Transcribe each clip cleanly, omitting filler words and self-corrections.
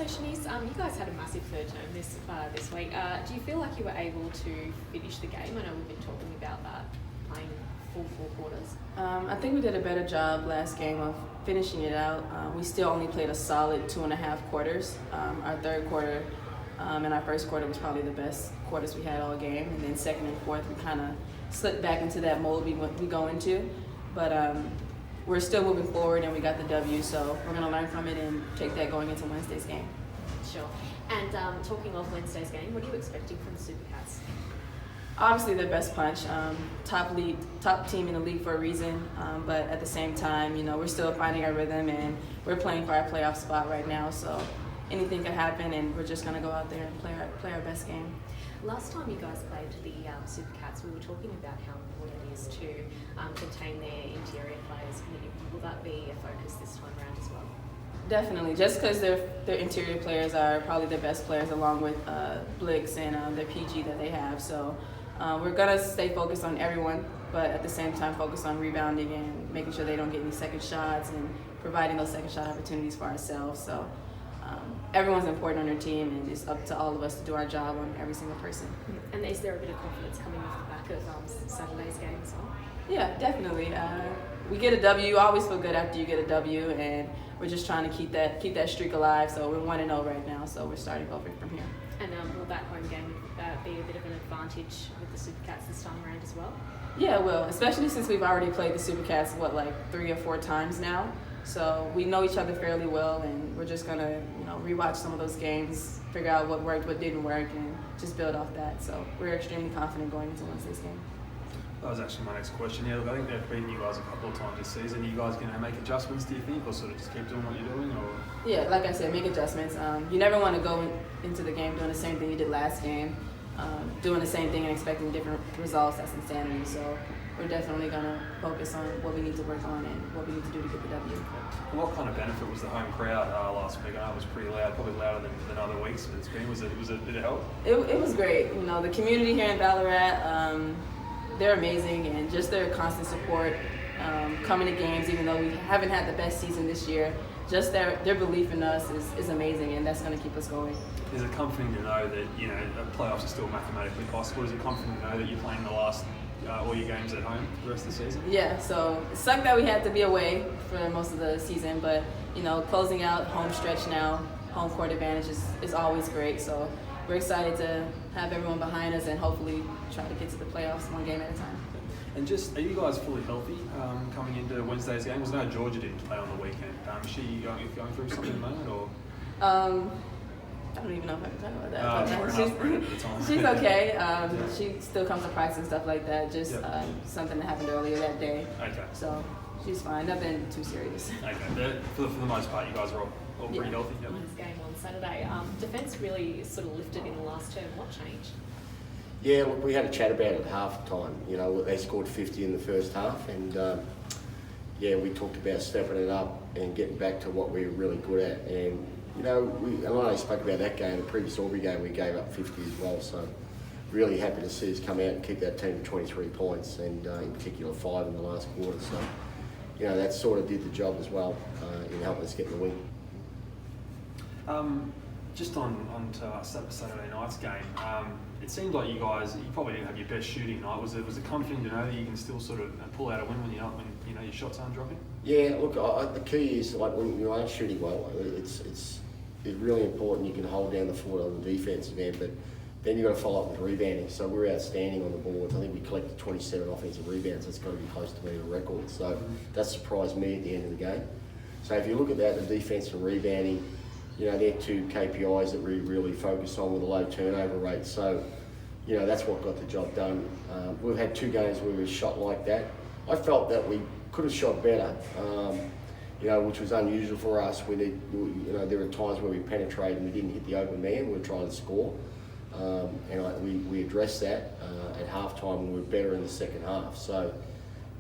So Shanice, you guys had a massive third term this week. Do you feel like you were able to finish the game? I know we've been talking about that, playing full 4 quarters. I think we did a better job last game of finishing it out. We still only played a solid 2.5 quarters. Our third quarter and our first quarter was probably the best quarters we had all game. And then second and fourth, we kind of slipped back into that mold we go into. But we're still moving forward, and we got the W, so we're going to learn from it and take that going into Wednesday's game. Sure. And talking of Wednesday's game, what are you expecting from the Supercats? Obviously, their best punch. Top team in the league for a reason. But at the same time, we're still finding our rhythm, and we're playing for our playoff spot right now. So anything could happen, and we're just going to go out there and play our best game. Last time you guys played the Supercats, we were talking about how important it is to contain their interior players. Will that be a focus this time around as well? Definitely. Just because their interior players are probably their best players, along with Blix and their PG that they have. So we're going to stay focused on everyone, but at the same time focus on rebounding and making sure they don't get any second shots and providing those second shot opportunities for ourselves. So everyone's important on their team, and it's up to all of us to do our job on every single person. And is there a bit of confidence coming off the back of Saturday's game as well? Yeah, definitely. We get a W. You always feel good after you get a W, and we're just trying to keep that streak alive. So we're 1-0 right now, so we're starting over from here. And will that home game be a bit of an advantage with the Supercats this time around as well? Yeah, it will, especially since we've already played the Supercats, 3 or 4 times now. So we know each other fairly well, and we're just going to rewatch some of those games, figure out what worked, what didn't work, and just build off that. So we're extremely confident going into Wednesday's game. That was actually my next question. Yeah, look, I think they've beaten you guys a couple of times this season. Are you guys going to make adjustments, do you think, or sort of just keep doing what you're doing? Or? Yeah, like I said, make adjustments. You never want to go into the game doing the same thing you did last game, doing the same thing and expecting different results. That's insanity. So we're definitely going to focus on what we need to work on and what we need to do to get the W. And what kind of benefit was the home crowd last week? I know it was pretty loud, probably louder than other weeks, but it's been. Was it a bit of help? It was great. The community here in Ballarat, they're amazing, and just their constant support, coming to games, even though we haven't had the best season this year, just their belief in us is amazing, and that's going to keep us going. Is it comforting to know that the playoffs are still mathematically possible? Is it comforting to know that you're playing the last all your games at home for the rest of the season? Yeah, so it sucked that we had to be away for most of the season, but closing out home stretch now, home court advantage is always great. So we're excited to have everyone behind us and hopefully try to get to the playoffs one game at a time. And just, are you guys fully healthy coming into Wednesday's game? Because I know Georgia didn't play on the weekend. Is she going through something at the moment, or? I don't even know if I can talk about that. She's okay. She still comes to practice and stuff like that. Just something that happened earlier that day. Okay. So she's fine. Nothing too serious. Okay. For the most part, you guys are all pretty healthy. Yep. This game on Saturday. Defence really sort of lifted in the last term. What changed? Yeah, look, we had a chat about it at half time. They scored 50 in the first half, and we talked about stepping it up and getting back to what we were really good at. And we only spoke about that game. The previous Albury game, we gave up 50 as well. So really happy to see us come out and keep that team to 23 points, and in particular 5 in the last quarter. So that sort of did the job as well in helping us get the win. Just on to Saturday night's game, it seemed like you probably didn't have your best shooting night. Was it comforting to know that you can still sort of pull out a win when your shots aren't dropping? Yeah, look, the key is when you aren't shooting well, it's really important you can hold down the fort on the defensive end, but then you've got to follow up with rebounding. So we're outstanding on the boards. I think we collected 27 offensive rebounds. That's going to be close to being a record. So that surprised me at the end of the game. So if you look at that, the defense and rebounding, they're 2 KPIs that we really focus on with a low turnover rate. So, that's what got the job done. We've had 2 games where we shot like that. I felt that we could have shot better, which was unusual for us. There were times where we penetrated and we didn't hit the open man. We were trying to score, and we addressed that at halftime, and we were better in the second half. So,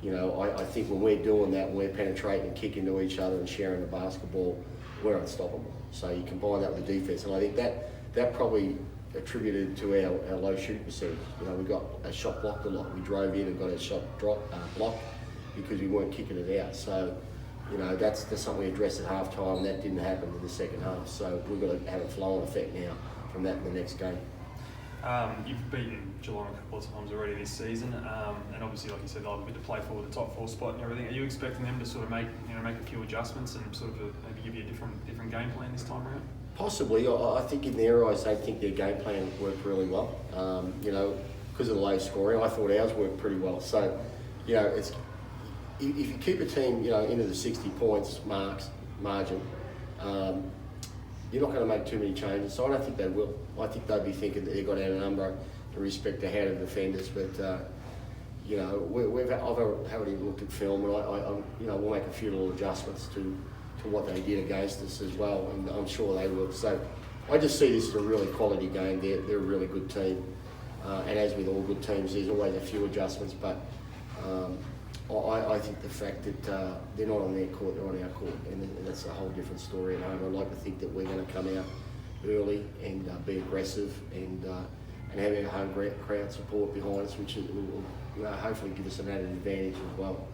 I think when we're doing that, we're penetrating and kicking to each other and sharing the basketball, we're unstoppable. So you combine that with the defence, and I think that probably attributed to our low shooting percentage. We got a shot blocked a lot. We drove in and got a shot blocked because we weren't kicking it out. So, you know, that's something we addressed at half time, and that didn't happen in the second half. So we've got to have a flow-on effect now from that in the next game. You've beaten Geelong a couple of times already this season, and obviously, like you said, they'll have a bit to play for the top 4 spot and everything. Are you expecting them to sort of make a few adjustments and sort of maybe give you a different game plan this time around? Possibly. I think in their eyes, they think their game plan worked really well. You know, because of the low scoring, I thought ours worked pretty well. So, you know, it's if you keep a team, you know, into the 60 points margin, you're not going to make too many changes. So I don't think they will. I think they'll be thinking that they've got out a number in respect to how to defenders. But you know, I've already looked at film, and you know, we'll make a few little adjustments to what they did against us as well, and I'm sure they will. So I just see this as a really quality game. They're a really good team, and as with all good teams, there's always a few adjustments. But I think the fact that they're not on their court, they're on our court, and that's a whole different story at home. I'd like to think that we're going to come out early and be aggressive and have our home crowd support behind us, which will, you know, hopefully give us an added advantage as well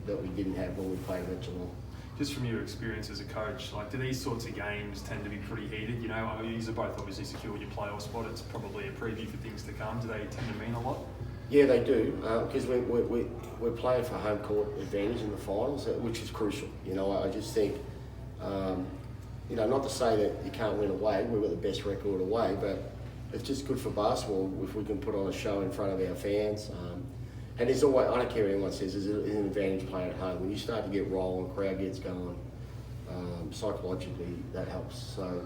that we didn't have when we played at Geelong. Just from your experience as a coach, like, do these sorts of games tend to be pretty heated? You know, you both obviously secured your playoff spot. It's probably a preview for things to come. Do they tend to mean a lot? Yeah, they do, because we're playing for home court advantage in the finals, which is crucial. You know, I just think, you know, not to say that you can't win away. We've got the best record away, but it's just good for basketball if we can put on a show in front of our fans. And there's always, I don't care what anyone says, there's an advantage playing at home. When you start to get rolling, crowd gets going, psychologically that helps. So,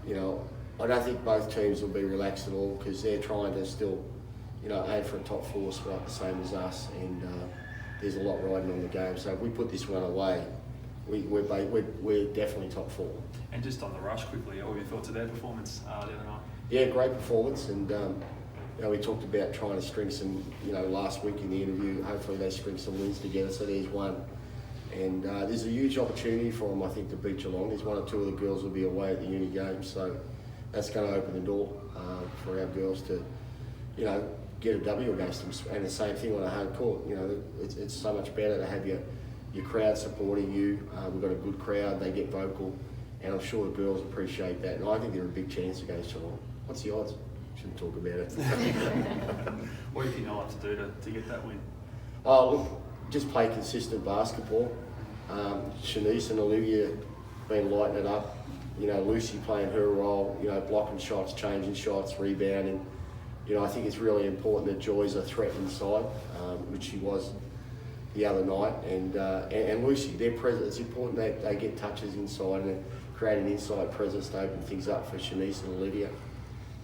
you know, I don't think both teams will be relaxed at all because they're trying to still, you know, aim for a top 4 spot the same as us, and there's a lot riding on the game. So if we put this one away, we're definitely top 4. And just on the Rush quickly, what were your thoughts of their performance the other night? Yeah, great performance, and you know, we talked about trying to string some, you know, last week in the interview, hopefully they string some wins together, so there's one. And there's a huge opportunity for them, I think, to beat Geelong. There's 1 or 2 of the girls will be away at the uni games, so that's going to open the door for our girls to, you know, get a W against them. And the same thing on a home court. You know, it's so much better to have your crowd supporting you. We've got a good crowd, they get vocal, and I'm sure the girls appreciate that. And I think they're a big chance against Geelong. What's the odds? Shouldn't talk about it. What do you think they'll have to do to get that win? Oh, look, just play consistent basketball. Shanice and Olivia been lighting it up. You know, Lucy playing her role, you know, blocking shots, changing shots, rebounding. You know, I think it's really important that Joy's a threat inside, which she was the other night. And Lucy, their presence, it's important that they get touches inside and create an inside presence to open things up for Shanice and Olivia.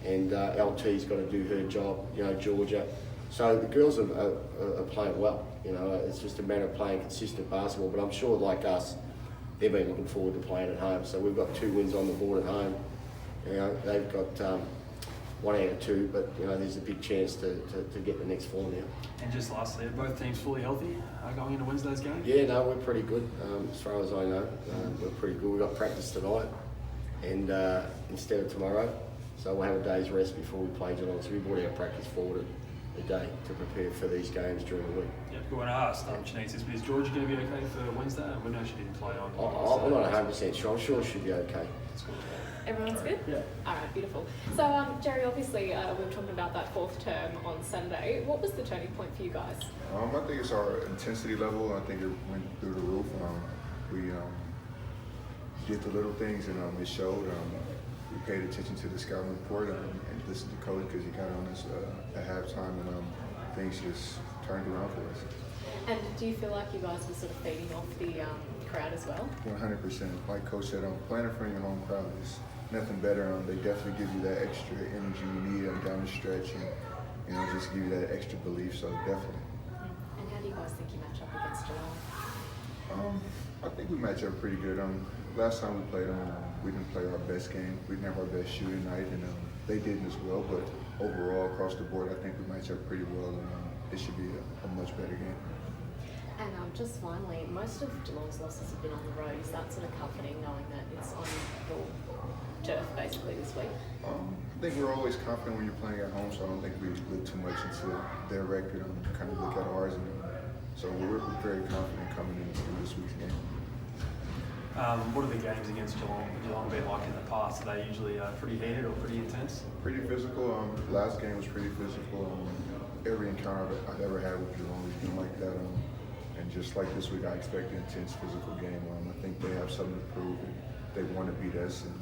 And LT's got to do her job, you know, Georgia. So the girls are playing well, you know, it's just a matter of playing consistent basketball. But I'm sure, like us, they've been looking forward to playing at home. So we've got 2 wins on the board at home. You know, they've got 1 out of 2, but, you know, there's a big chance to get the next 4 now. And just lastly, are both teams fully healthy going into Wednesday's game? Yeah, no, we're pretty good, as far as I know. We're pretty good. We've got practice tonight and instead of tomorrow. So we'll have a day's rest before we play Geelong. So we brought our practice forward a day to prepare for these games during the week. Yep, good one to ask. Shanice, is Georgia going to be okay for Wednesday? We know she didn't play on. I'm not 100% sure. I'm sure she'll be okay. That's good. Everyone's good? Yeah. All right, beautiful. So, Jerry, obviously, we were talking about that 4th term on Sunday. What was the turning point for you guys? I think it's our intensity level. I think it went through the roof. We did the little things, and it showed. We paid attention to the scouting report and listened to coach because he got on us at halftime, and things just turned around for us. And do you feel like you guys were sort of feeding off the crowd as well? 100%. Like Coach said, playing for your home crowd is nothing better. They definitely give you that extra energy you need down the stretch, and you know, just give you that extra belief. So definitely. And how do you guys think you match up against Geelong? I think we match up pretty good. Last time we played them, we didn't play our best game. We didn't have our best shooting night, and they didn't as well. But overall, across the board, I think we match up pretty well, and it should be a much better game. And just finally, most of Geelong's losses have been on the road. Is that sort of comforting, knowing that it's on your turf basically this week? I think we're always confident when you're playing at home, so I don't think we look too much into their record and kind of look at ours. So we're very confident coming into this week's game. What are the games against Geelong been like in the past? Are they usually pretty heated or pretty intense? Pretty physical. Last game was pretty physical. Every encounter I've ever had with Geelong has been like that. And just like this week, I expect an intense physical game. I think they have something to prove. And they want to beat us, and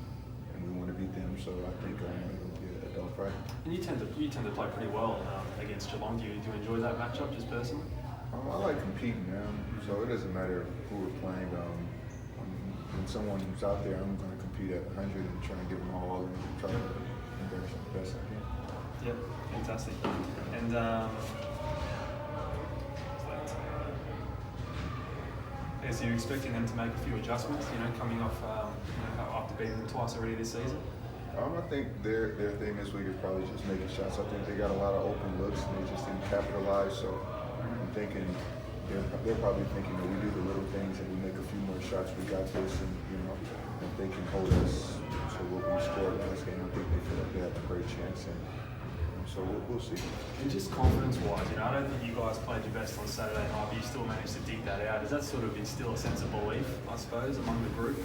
we want to beat them. So I think it'll be a dogfight. And you tend to play pretty well against Geelong. Do you enjoy that matchup just personally? I like competing, so it doesn't matter who we're playing. When someone's out there, I'm going to compete at 100 and try and give them all and try to embarrass them the best I can. Yep, fantastic. And so you're expecting them to make a few adjustments, coming off after beating them twice already this season? I think their thing this week is probably just making shots. I think they got a lot of open looks and they just didn't capitalize. So I'm thinking they're probably thinking that we do the little things and we make a few more shots. We got this, and if they can hold us to what we scored last game, I think they feel like they have a great chance. And so we'll see. And just confidence-wise, I don't think you guys played your best on Saturday night, but you still managed to dig that out. Does that sort of instill a sense of belief, I suppose, among the group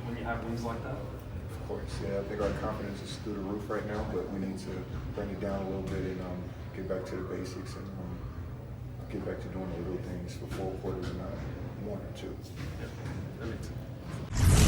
when you have wins like that? Of course, yeah. I think our confidence is through the roof right now, but we need to bring it down a little bit and get back to the basics and get back to doing the little things for 4 quarters and not 1 or 2. Yep, that makes sense.